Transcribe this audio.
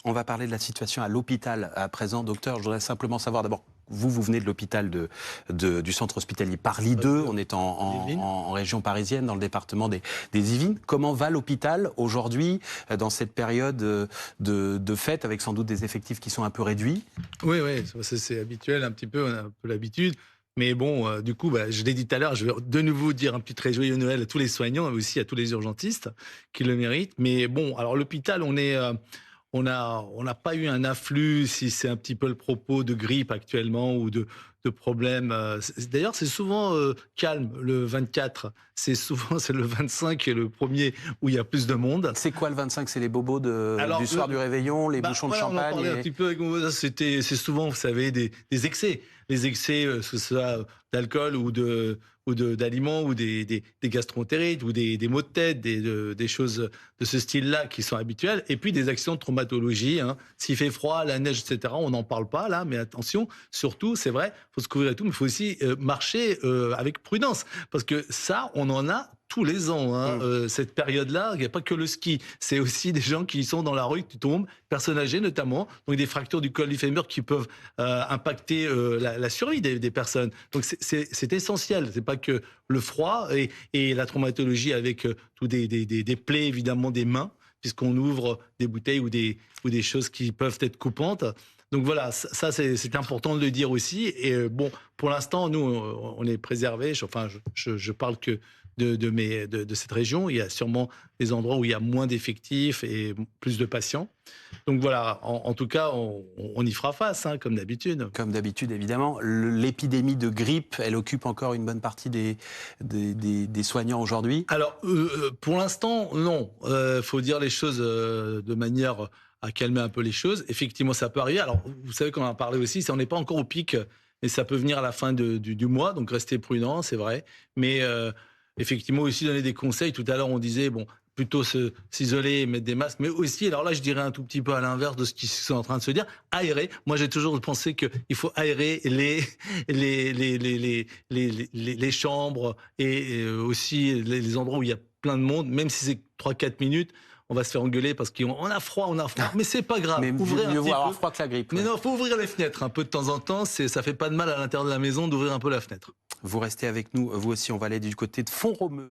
On va parler de la situation à l'hôpital à présent. Docteur, je voudrais simplement savoir d'abord, vous venez de l'hôpital du centre hospitalier Parly 2, on est en région parisienne, dans le département des Yvelines. Comment va l'hôpital aujourd'hui, dans cette période de fête, avec sans doute des effectifs qui sont un peu réduits? Oui, c'est habituel un petit peu, on a un peu l'habitude. Mais bon, du coup, je l'ai dit tout à l'heure, je vais de nouveau dire un petit très joyeux Noël à tous les soignants et aussi à tous les urgentistes qui le méritent. Mais bon, alors l'hôpital, on n'a pas eu un afflux, si c'est un petit peu le propos, de grippe actuellement ou de problèmes. D'ailleurs, c'est souvent calme le 24. C'est le 25 qui est le premier où il y a plus de monde. C'est quoi le 25? C'est les bobos Alors, du soir du réveillon, les bouchons de voilà, on en champagne parlait un petit peu avec mon voisin. C'est souvent, vous savez, des excès. Les excès, que ce soit d'alcool d'aliments ou des gastroentérites ou des maux de tête, des choses de ce style-là qui sont habituelles. Et puis des actions de traumatologie. Hein. S'il fait froid, la neige, etc., on n'en parle pas là, mais attention, surtout, c'est vrai, il faut se couvrir et tout, mais il faut aussi marcher avec prudence. Parce que ça, on en a tous les ans, hein. Cette période-là, il n'y a pas que le ski, c'est aussi des gens qui sont dans la rue, qui tombent, personnes âgées notamment, donc des fractures du col du fémur qui peuvent impacter la survie des personnes. Donc c'est essentiel, c'est pas que le froid et la traumatologie avec tous des plaies, évidemment des mains, puisqu'on ouvre des bouteilles ou des choses qui peuvent être coupantes. Donc voilà, ça c'est important de le dire aussi. Et bon, pour l'instant, nous, on est préservés. Enfin, je parle que de cette région. Il y a sûrement des endroits où il y a moins d'effectifs et plus de patients. Donc voilà, en tout cas, on y fera face, hein, comme d'habitude. Comme d'habitude, évidemment. L'épidémie de grippe, elle occupe encore une bonne partie des soignants aujourd'hui? Alors, pour l'instant, non. Faut dire les choses de manière à calmer un peu les choses. Effectivement, ça peut arriver. Alors, vous savez qu'on en a parlé aussi, on n'est pas encore au pic, et ça peut venir à la fin du mois, donc restez prudents, c'est vrai. Mais effectivement, aussi donner des conseils. Tout à l'heure, on disait, bon, plutôt s'isoler et mettre des masques, mais aussi, alors là, je dirais un tout petit peu à l'inverse de ce qui est en train de se dire, aérer. Moi, j'ai toujours pensé qu'il faut aérer les chambres et aussi les endroits où il y a plein de monde, même si c'est 3-4 minutes. On va se faire engueuler parce qu'on a froid, mais c'est pas grave. Mais mieux vaut avoir froid que la grippe. Mais Ouais. non, faut ouvrir les fenêtres un peu de temps en temps. Ça fait pas de mal à l'intérieur de la maison d'ouvrir un peu la fenêtre. Vous restez avec nous, vous aussi, on va aller du côté de Font-Romeu.